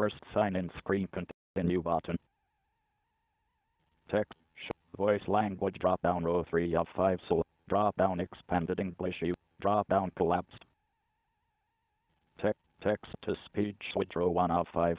First sign-in screen. Continue button. Text. Voice language drop-down row 3 of 5. So drop-down expanded English. Drop-down collapsed. Text to speech switch row 1 of 5.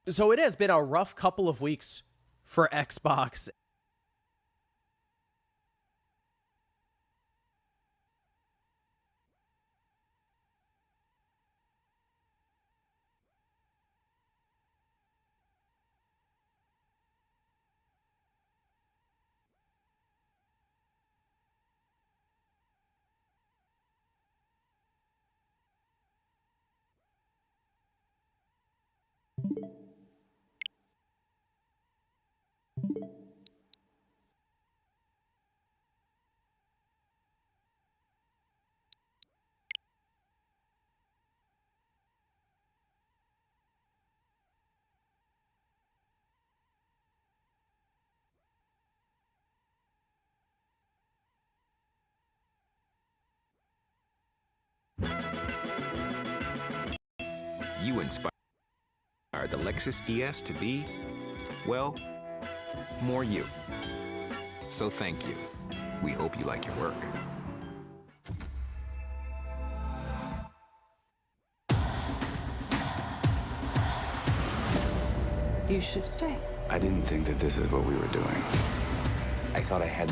So it has been a rough couple of weeks for Xbox. you inspired the Lexus ES to be, well, more you. So thank you. We hope you like your work. You should stay. I didn't think that this is what we were doing. I thought I had...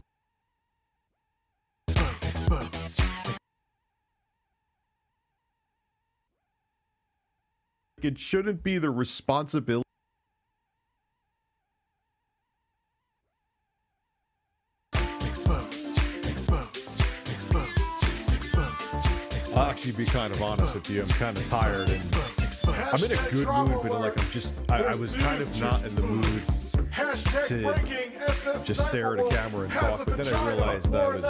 It shouldn't be the responsibility. I'll actually be kind of honest with you. I'm kind of tired and I'm in a good mood, but like I was kind of not in the mood to just stare at a camera and talk. But then I realized that I was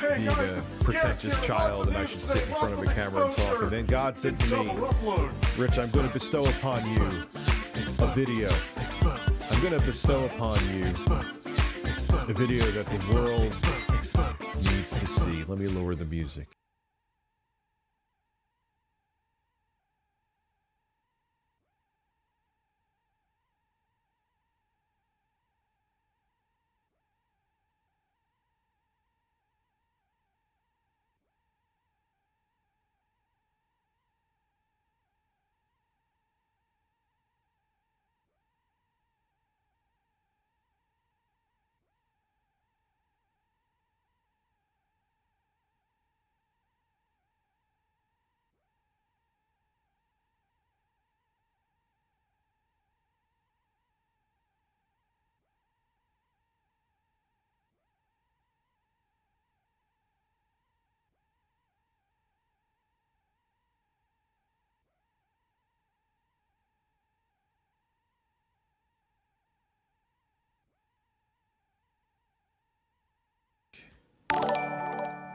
being a pretentious child and I should sit in front of a camera and talk. And then God said to me, Rich, I'm going to bestow upon you a video. I'm going to bestow upon you a video that the world needs to see. Let me lower the music.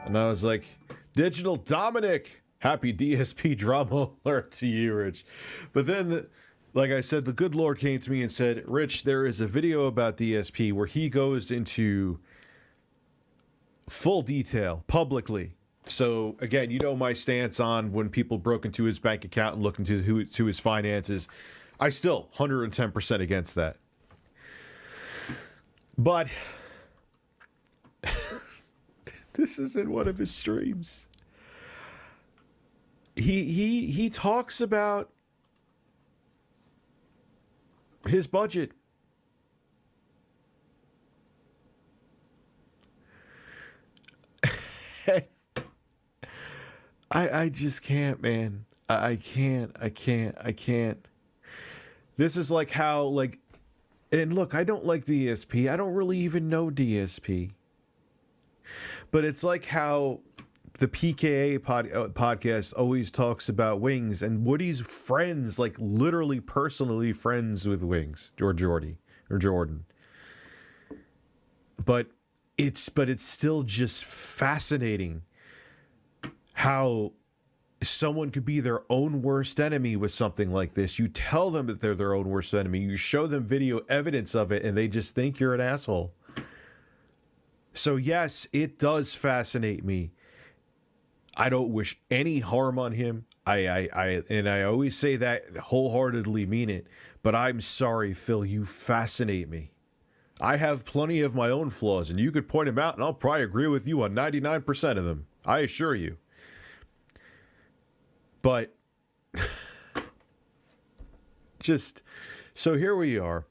And I was like, Digital Dominic, happy DSP drama alert to you, Rich. But then, like I said, the good Lord came to me and said, Rich, there is a video about DSP where he goes into full detail publicly. So again, you know my stance on when people broke into his bank account and looked into his finances. I still 110% against that. But this is in one of his streams. He talks about his budget. I just can't, man. I can't. This is like how, like, and look, I don't like DSP. I don't really even know DSP. But it's like how the PKA podcast always talks about Wings, and Woody's friends, like literally personally friends with Wings or Jordan. But it's still just fascinating how someone could be their own worst enemy with something like this. You tell them that they're their own worst enemy. You show them video evidence of it, and they just think you're an asshole. So yes, it does fascinate me. I don't wish any harm on him. I always say that wholeheartedly mean it. But I'm sorry, Phil, you fascinate me. I have plenty of my own flaws, and you could point them out, and I'll probably agree with you on 99% of them. I assure you. But just, so here we are.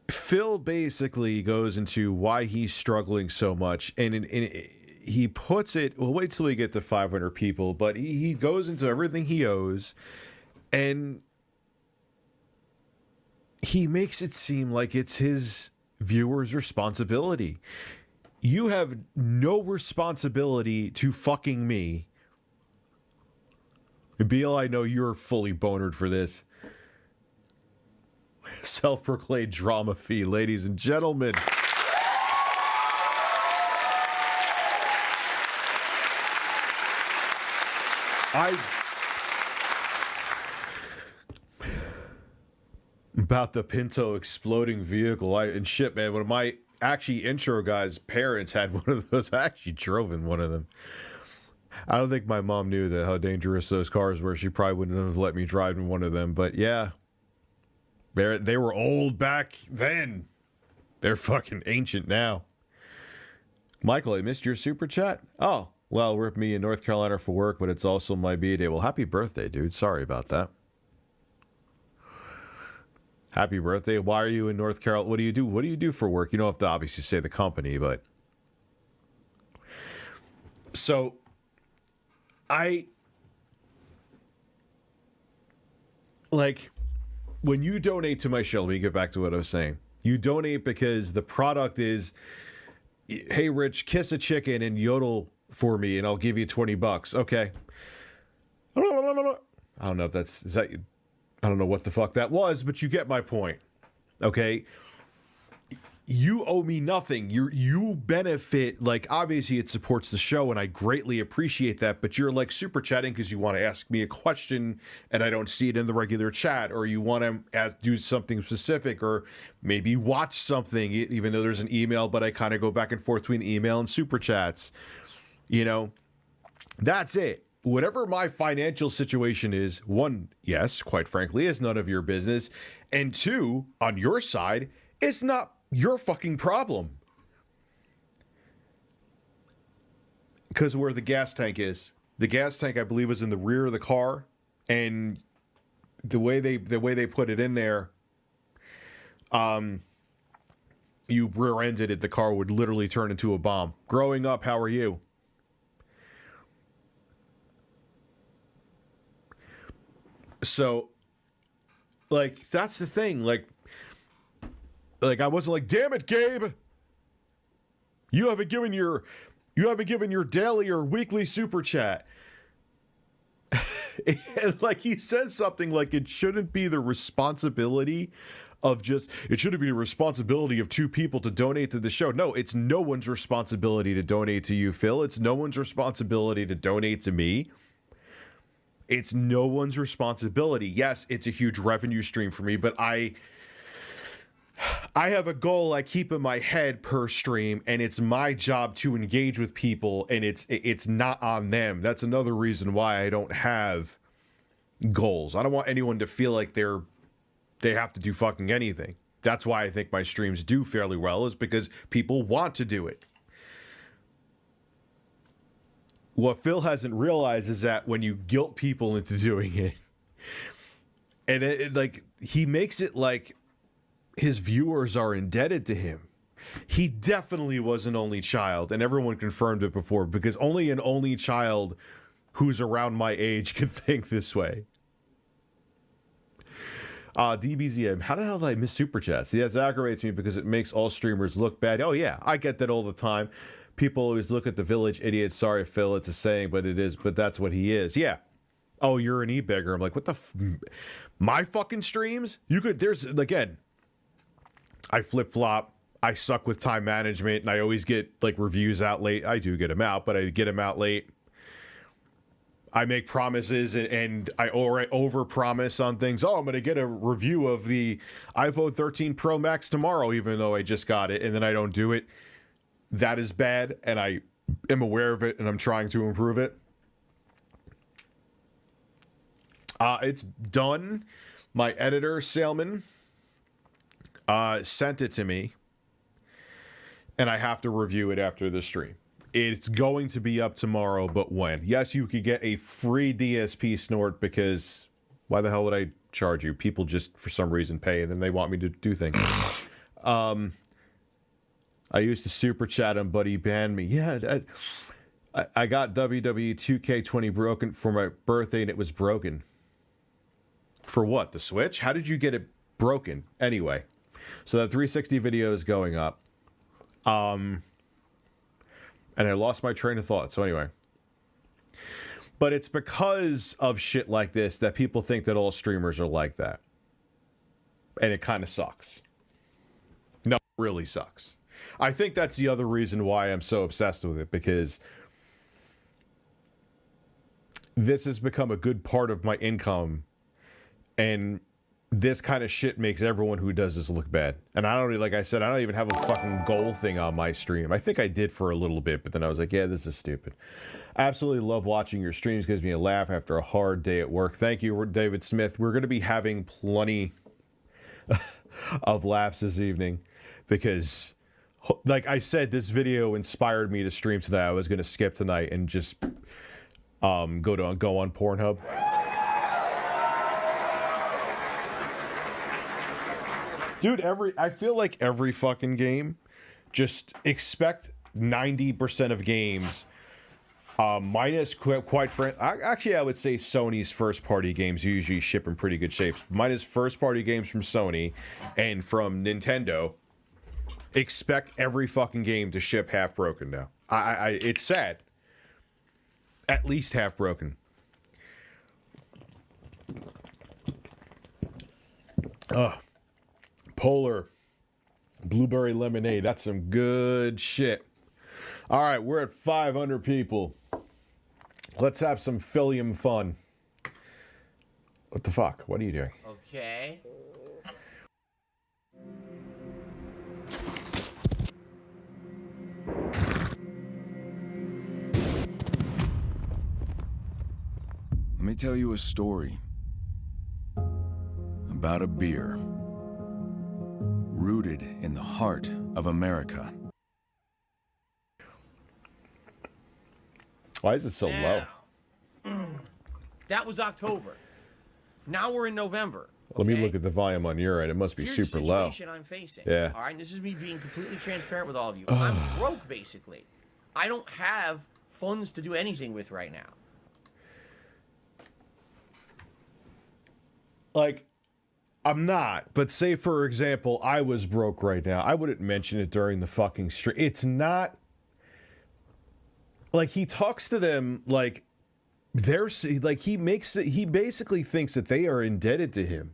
Phil basically goes into why he's struggling so much, and he puts it, well, wait till we get to 500 people, but he goes into everything he owes, and he makes it seem like it's his viewers' responsibility. You have no responsibility to fucking me. Beal, I know you're fully bonered for this. Self-proclaimed drama fee, ladies and gentlemen. About the Pinto exploding vehicle. And shit, man, one of my intro guys' parents had one of those. I actually drove in one of them. I don't think my mom knew that how dangerous those cars were. She probably wouldn't have let me drive in one of them. But yeah, they were old back then. They're fucking ancient now. Michael, I missed your super chat. Oh, well, we're with me in North Carolina for work, but it's also my B-Day. Well, happy birthday, dude. Sorry about that. Happy birthday. Why are you in North Carolina? What do you do? What do you do for work? You don't have to obviously say the company, but... So, like, when you donate to my show, let me get back to what I was saying. You donate because the product is, hey, Rich, kiss a chicken and yodel for me, and I'll give you $20. Okay. I don't know if I don't know what the fuck that was, but you get my point. Okay. You owe me nothing. You benefit, like, obviously it supports the show, and I greatly appreciate that, but you're, like, super chatting because you want to ask me a question, and I don't see it in the regular chat, or you want to do something specific, or maybe watch something, even though there's an email, but I kind of go back and forth between email and super chats. You know, that's it. Whatever my financial situation is, one, yes, quite frankly, is none of your business, and two, on your side, it's not your fucking problem. Because where the gas tank is. The gas tank, I believe, is in the rear of the car, and the way they put it in there, you rear-ended it, the car would literally turn into a bomb. Growing up, how are you? So, like, that's the thing, like, I wasn't like, damn it, Gabe, you haven't given your daily or weekly super chat. And like, he says something like, it shouldn't be the responsibility of it shouldn't be the responsibility of two people to donate to the show. No, it's no one's responsibility to donate to you, Phil. It's no one's responsibility to donate to me. It's no one's responsibility. Yes, it's a huge revenue stream for me, but I have a goal I keep in my head per stream, and it's my job to engage with people, and it's not on them. That's another reason why I don't have goals. I don't want anyone to feel like they have to do fucking anything. That's why I think my streams do fairly well, is because people want to do it. What Phil hasn't realized is that when you guilt people into doing it, and it like, he makes it like his viewers are indebted to him. He definitely was an only child, and everyone confirmed it before, because only an only child who's around my age can think this way. DBZM, how the hell did I miss super chats? See, that aggravates me because it makes all streamers look bad. Oh yeah, I get that all the time. People always look at the village idiot. Sorry, Phil, it's a saying, but that's what he is. Yeah. Oh, you're an e-beggar. I'm like, what the my fucking streams? Again, I flip-flop. I suck with time management, and I always get, like, reviews out late. I do get them out, but I get them out late. I make promises, and I over-promise on things. Oh, I'm going to get a review of the iPhone 13 Pro Max tomorrow, even though I just got it, and then I don't do it. That is bad, and I am aware of it, and I'm trying to improve it. It's done. My editor, Salman, sent it to me, and I have to review it after the stream. It's going to be up tomorrow, but when? Yes, you could get a free DSP snort, because why the hell would I charge you? People just, for some reason, pay, and then they want me to do things. I used to super chat him, but he banned me. Yeah, I got WWE 2K20 broken for my birthday, and it was broken. For what? The Switch? How did you get it broken? Anyway, so that 360 video is going up. And I lost my train of thought. So anyway. But it's because of shit like this that people think that all streamers are like that. And it kind of sucks. No, it really sucks. I think that's the other reason why I'm so obsessed with it, because this has become a good part of my income, and this kind of shit makes everyone who does this look bad. And I don't really, like I said, I don't even have a fucking goal thing on my stream. I think I did for a little bit, but then I was like, yeah, this is stupid. Absolutely love watching your streams. Gives me a laugh after a hard day at work. Thank you, David Smith. We're going to be having plenty of laughs this evening because, like I said, this video inspired me to stream tonight. I was going to skip tonight and just go on Pornhub. Dude, I feel like every fucking game, just expect 90% of games, minus quite frankly, actually I would say Sony's first party games usually ship in pretty good shape. Minus first party games from Sony and from Nintendo, expect every fucking game to ship half broken now. It's sad. At least half broken. Polar blueberry lemonade. That's some good shit. All right, we're at 500 people. Let's have some Philium fun. What the fuck? What are you doing? Okay. Let me tell you a story about a beer rooted in the heart of America. Why is it so low? That was October. Now we're in November. Let me look at the volume on your end. It must be Here's super the low. situation I'm facing. Yeah. All right, and this is me being completely transparent with all of you. I'm broke, basically. I don't have funds to do anything with right now. Like, I'm not, but say for example, I was broke right now. I wouldn't mention it during the fucking stream. It's not like he talks to them like they're like he basically thinks that they are indebted to him.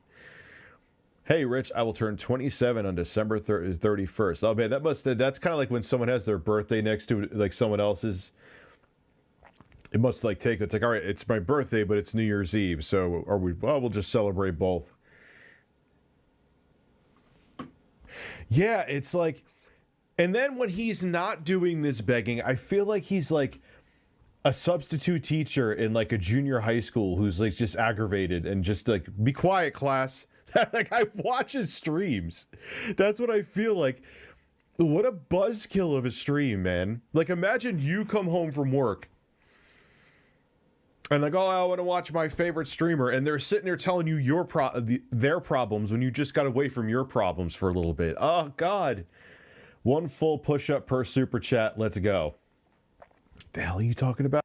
Hey, Rich, I will turn 27 on December 31st. Oh man, that's kind of like when someone has their birthday next to like someone else's. It must like take it's like, all right, it's my birthday, but it's New Year's Eve, so we'll just celebrate both. Yeah, it's like, and then when he's not doing this begging, I feel like he's like a substitute teacher in like a junior high school who's like just aggravated and just like, be quiet, class. Like I watch his streams. That's what I feel like. What a buzzkill of a stream, man. Like imagine you come home from work and like, oh, I want to watch my favorite streamer, and they're sitting there telling you their problems when you just got away from your problems for a little bit. Oh God, one full push-up per super chat. Let's go. The hell are you talking about?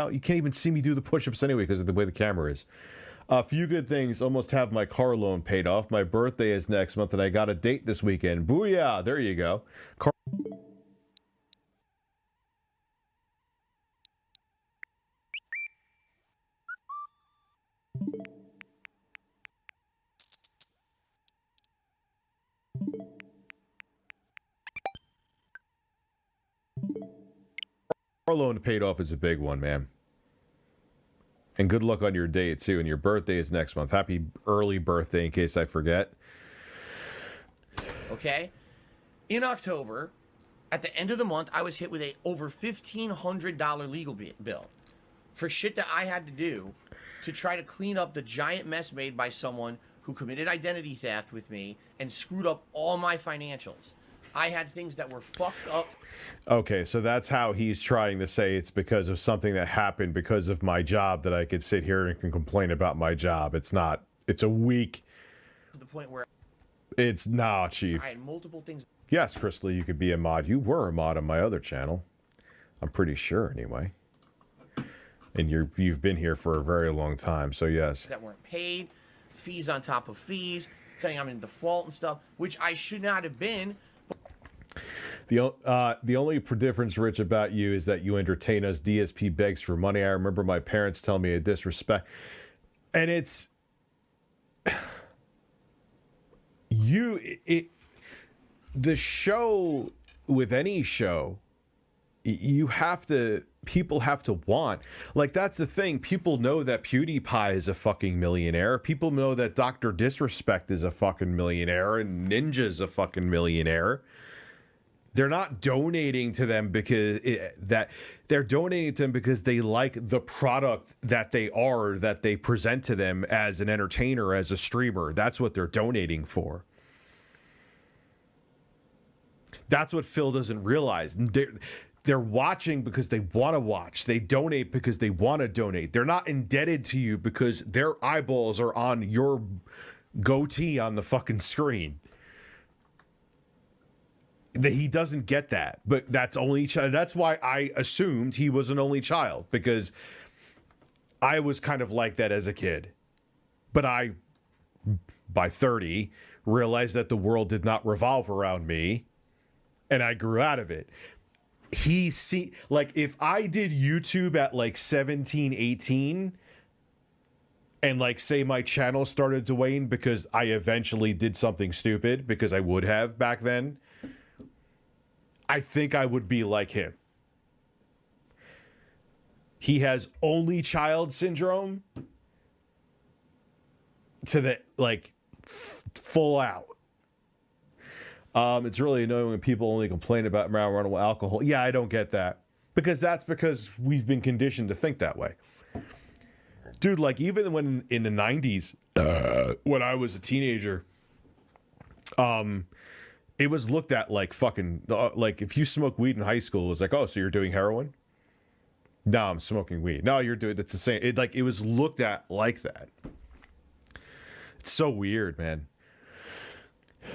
You can't even see me do the push-ups anyway because of the way the camera is. A few good things. Almost have my car loan paid off. My birthday is next month, and I got a date this weekend. Booyah! There you go. Car loan paid off is a big one, man. And good luck on your date, too. And your birthday is next month. Happy early birthday, in case I forget. Okay? In October, at the end of the month, I was hit with a over $1,500 legal bill for shit that I had to do to try to clean up the giant mess made by someone who committed identity theft with me and screwed up all my financials. I had things that were fucked up. Okay, so that's how he's trying to say it's because of something that happened because of my job that I could sit here and can complain about my job. It's not. It's a weak. To the point where it's not, Chief. I had multiple things. Yes, Crystal, you could be a mod. You were a mod on my other channel. I'm pretty sure, anyway. And you've been here for a very long time, so yes. That weren't paid, fees on top of fees, saying I'm in default and stuff, which I should not have been. The only difference, Rich, about you is that you entertain us. DSP begs for money. I remember my parents telling me a disrespect. And it's... The show, with any show, you have to... People have to want. Like, that's the thing. People know that PewDiePie is a fucking millionaire. People know that Dr. Disrespect is a fucking millionaire and Ninja's a fucking millionaire. They're not donating to them because they're donating to them because they like the product that they present to them as an entertainer, as a streamer. That's what they're donating for. That's what Phil doesn't realize. They're watching because they want to watch. They donate because they want to donate. They're not indebted to you because their eyeballs are on your goatee on the fucking screen. He doesn't get that, but that's why I assumed he was an only child, because I was kind of like that as a kid. But I, by 30, realized that the world did not revolve around me, and I grew out of it. If I did YouTube at like 17, 18, and like say my channel started to wane because I eventually did something stupid, because I would have back then, I think I would be like him. He has only child syndrome to the, like, full out. It's really annoying when people only complain about marijuana with alcohol. Yeah, I don't get that. Because we've been conditioned to think that way. Dude, like, even when in the 90s, when I was a teenager, it was looked at like fucking, like, if you smoke weed in high school, it was like, oh, so you're doing heroin? No, I'm smoking weed. No, you're doing, it's the same. It was looked at like that. It's so weird, man.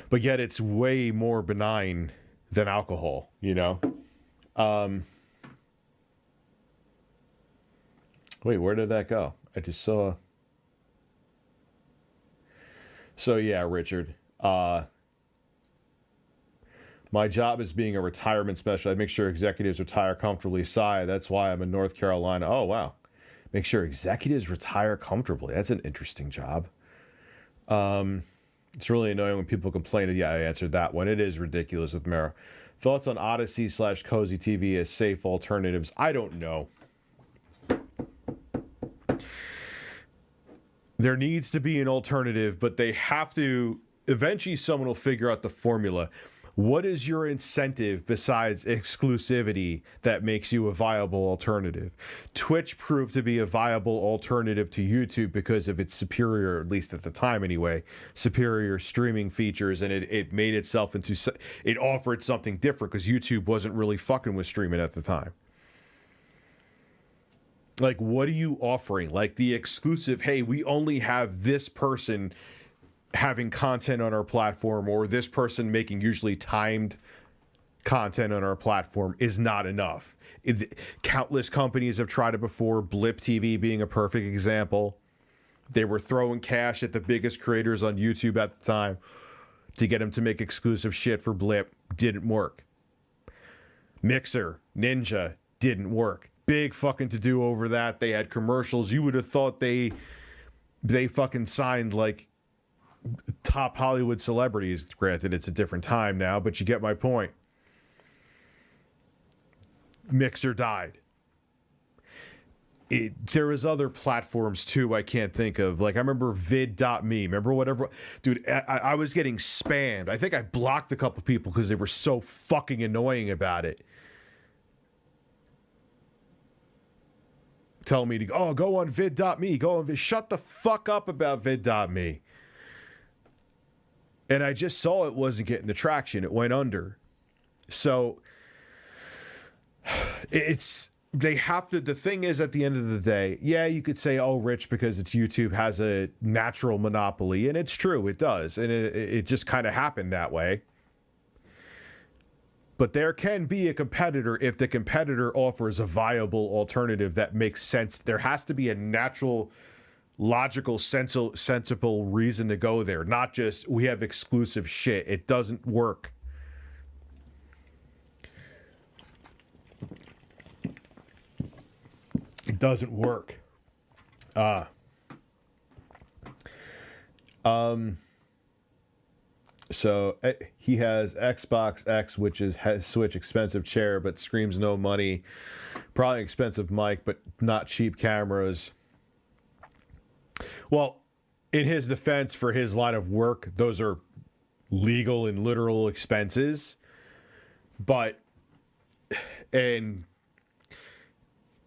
But yet it's way more benign than alcohol, you know? Wait, where did that go? I just saw. So yeah, Richard, my job is being a retirement specialist. I make sure executives retire comfortably. That's why I'm in North Carolina. Oh, wow. Make sure executives retire comfortably. That's an interesting job. It's really annoying when people complain. Yeah, I answered that one. It is ridiculous with Mara. Thoughts on Odyssey/Cozy TV as safe alternatives? I don't know. There needs to be an alternative, but they have to. Eventually, someone will figure out the formula. What is your incentive besides exclusivity that makes you a viable alternative? Twitch proved to be a viable alternative to YouTube because of its superior, at least at the time anyway, superior streaming features, and it made itself into, it offered something different because YouTube wasn't really fucking with streaming at the time. Like, what are you offering? Like the exclusive, hey, we only have this person having content on our platform, or this person making usually timed content on our platform is not enough. Countless companies have tried it before, Blip TV being a perfect example. They were throwing cash at the biggest creators on YouTube at the time to get them to make exclusive shit for Blip. Didn't work. Mixer, Ninja, didn't work. Big fucking to-do over that. They had commercials. You would have thought they fucking signed like top Hollywood celebrities. Granted, it's a different time now, but you get my point. Mixer died. There was other platforms too I can't think of. Like I remember vid.me. Remember whatever? Dude, I was getting spammed. I think I blocked a couple people because they were so fucking annoying about it. Telling me to go on vid.me. Go on vid. Shut the fuck up about vid.me. And I just saw it wasn't getting the traction. It went under. So they have to, the thing is at the end of the day, yeah, you could say, oh, Rich, because it's YouTube has a natural monopoly. And it's true, it does. And it just kind of happened that way. But there can be a competitor if the competitor offers a viable alternative that makes sense. There has to be a natural, logical, sensible reason to go there. Not just, we have exclusive shit. It doesn't work. It doesn't work. So he has Xbox X, which has Switch, expensive chair, but screams no money. Probably expensive mic, but not cheap cameras. Well, in his defense, for his line of work, those are legal and literal expenses. But, and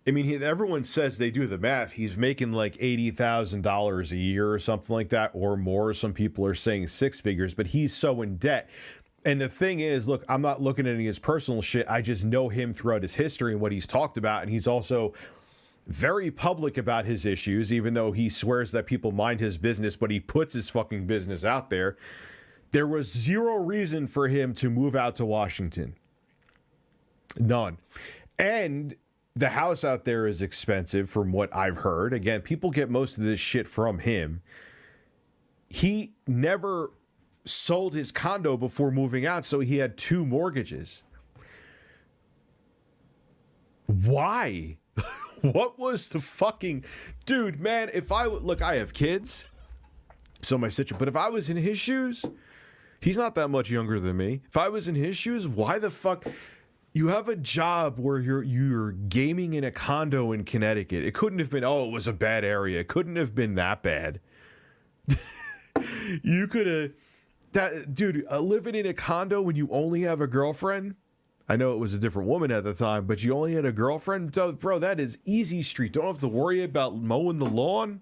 I mean, everyone says they do the math. He's making like $80,000 a year or something like that, or more. Some people are saying six figures, but he's so in debt. And the thing is, look, I'm not looking at any of his personal shit. I just know him throughout his history and what he's talked about. And he's also very public about his issues, even though he swears that people mind his business, but he puts his fucking business out there. There was zero reason for him to move out to Washington. None. And the house out there is expensive from what I've heard. Again, people get most of this shit from him. He never sold his condo before moving out, so he had 2 mortgages. Why? What was the fucking... Dude, man, if I... Look, I have kids, so my situation... But if I was in his shoes, he's not that much younger than me. If I was in his shoes, why the fuck... You have a job where you're gaming in a condo in Connecticut. It couldn't have been, oh, it was a bad area. It couldn't have been that bad. You could have... That, dude, living in a condo when you only have a girlfriend... I know it was a different woman at the time, but you only had a girlfriend? Bro, that is easy street. Don't have to worry about mowing the lawn.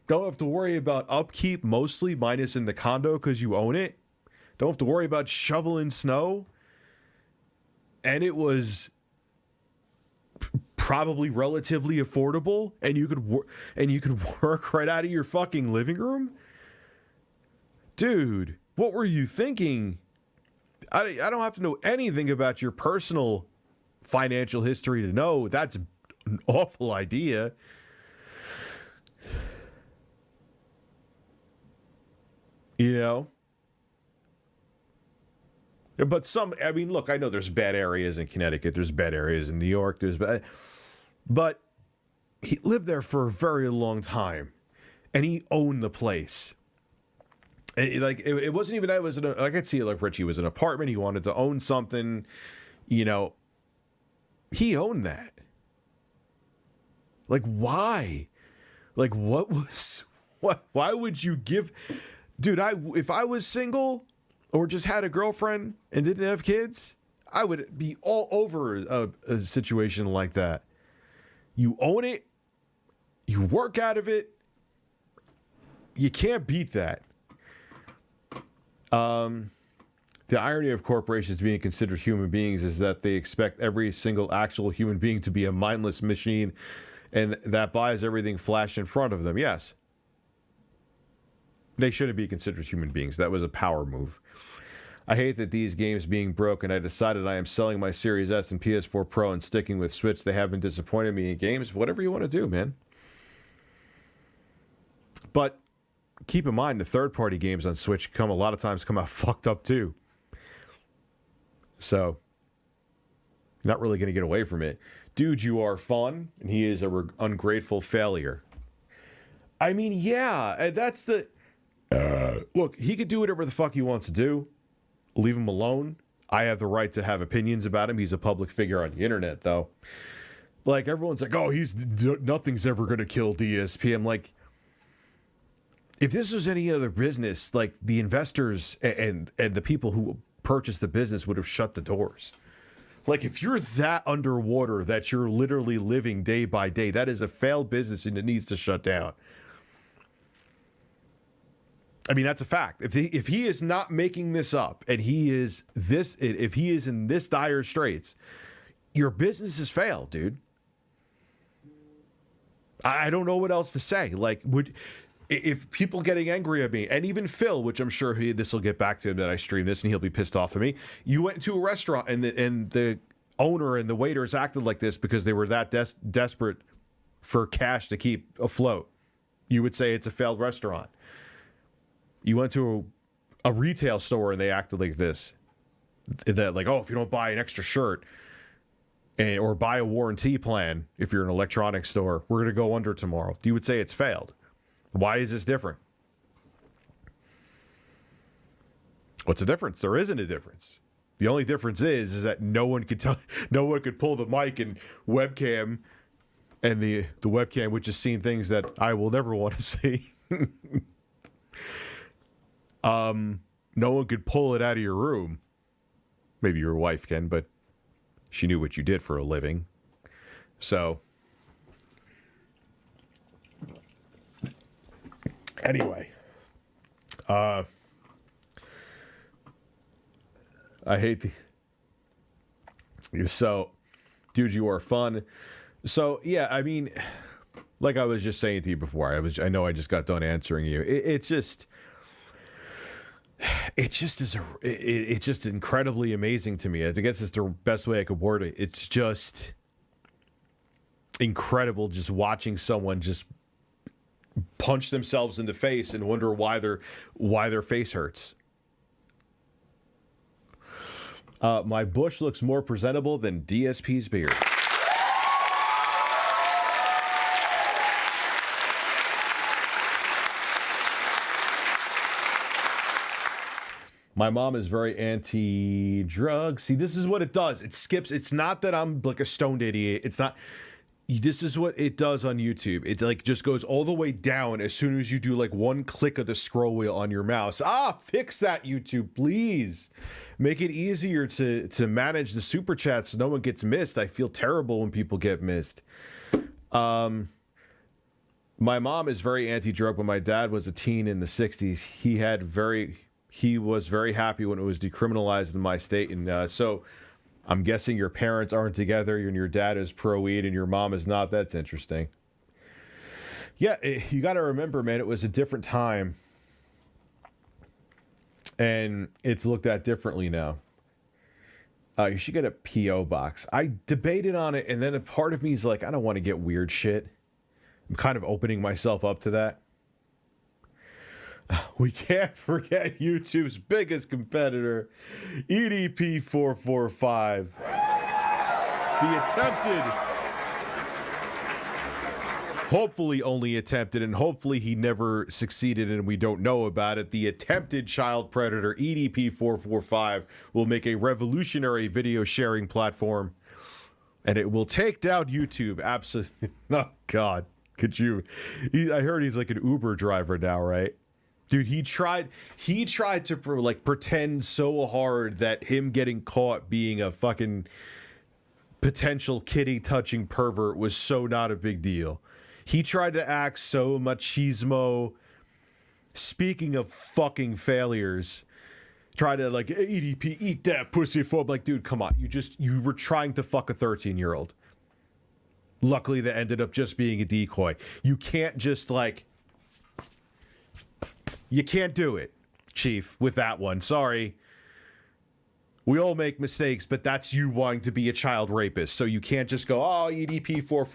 Don't have to worry about upkeep, mostly, minus in the condo because you own it. Don't have to worry about shoveling snow. And it was probably relatively affordable, and you could work right out of your fucking living room. Dude, what were you thinking? I don't have to know anything about your personal financial history to know that's an awful idea. You know? But I mean, look, I know there's bad areas in Connecticut. There's bad areas in New York. But he lived there for a very long time, and he owned the place. It wasn't even that. It was I could see it like Richie was an apartment. He wanted to own something, you know. He owned that. Like, why? Like, why would you give, dude? If I was single or just had a girlfriend and didn't have kids, I would be all over a situation like that. You own it. You work out of it. You can't beat that. The irony of corporations being considered human beings is that they expect every single actual human being to be a mindless machine, and that buys everything flashed in front of them. Yes. They shouldn't be considered human beings. That was a power move. I hate that these games being broken. I decided I am selling my Series S and PS4 Pro and sticking with Switch. They haven't disappointed me in games. Whatever you want to do, man. But keep in mind, the third-party games on Switch a lot of times come out fucked up too. So, not really going to get away from it. Dude, you are fun, and he is a ungrateful failure. I mean, yeah, that's the... look, he could do whatever the fuck he wants to do. Leave him alone. I have the right to have opinions about him. He's a public figure on the internet, though. Like, everyone's like, oh, nothing's ever going to kill DSP. I'm like, if this was any other business, like, the investors and the people who purchased the business would have shut the doors. Like, if you're that underwater that you're literally living day by day, that is a failed business and it needs to shut down. I mean, that's a fact. If he is not making this up and if he is in this dire straits, your business has failed, dude. I don't know what else to say. Like, if people getting angry at me, and even Phil, which I'm sure this will get back to him that I stream this and he'll be pissed off at me. You went to a restaurant and the owner and the waiters acted like this because they were that desperate for cash to keep afloat. You would say it's a failed restaurant. You went to a retail store and they acted like this. That like, oh, if you don't buy an extra shirt or buy a warranty plan, if you're an electronics store, we're going to go under tomorrow. You would say it's failed. Why is this different? What's the difference? There isn't a difference. The only difference is that no one could pull the mic and webcam, and the webcam would just see things that I will never want to see. No one could pull it out of your room. Maybe your wife can, but she knew what you did for a living. So, anyway, I hate so, dude, you are fun. So, yeah, I mean, like I was just saying to you before, I know I just got done answering you. It's just incredibly amazing to me. I guess it's the best way I could word it. It's just incredible just watching someone just punch themselves in the face and wonder why their face hurts. My bush looks more presentable than DSP's beard. My mom is very anti-drug. See, this is what it does. It skips. It's not that I'm like a stoned idiot. It's not. This is what it does on YouTube. It like just goes all the way down as soon as you do like one click of the scroll wheel on your mouse. Fix that, YouTube, please. Make it easier to manage the super chats so no one gets missed. I feel terrible when people get missed. My mom is very anti-drug. When my dad was a teen in the 60s, he was very happy when it was decriminalized in my state. And so I'm guessing your parents aren't together and your dad is pro-weed and your mom is not. That's interesting. Yeah, you got to remember, man, it was a different time. And it's looked at differently now. You should get a P.O. box. I debated on it, and then a part of me is like, I don't want to get weird shit. I'm kind of opening myself up to that. We can't forget YouTube's biggest competitor, EDP445. The attempted, hopefully only attempted, and hopefully he never succeeded and we don't know about it. The attempted child predator, EDP445, will make a revolutionary video sharing platform, and it will take down YouTube. Absolutely. Oh, God. Could you? I heard he's like an Uber driver now, right? Dude, he tried to pretend so hard that him getting caught being a fucking potential kitty touching pervert was so not a big deal. He tried to act so machismo. Speaking of fucking failures, try to like, EDP, eat that pussy phobe. Like, dude, come on. You were trying to fuck a 13-year-old. Luckily, that ended up just being a decoy. You can't just like... You can't do it, Chief, with that one. Sorry. We all make mistakes, but that's you wanting to be a child rapist. So you can't just go, oh, EDP 440.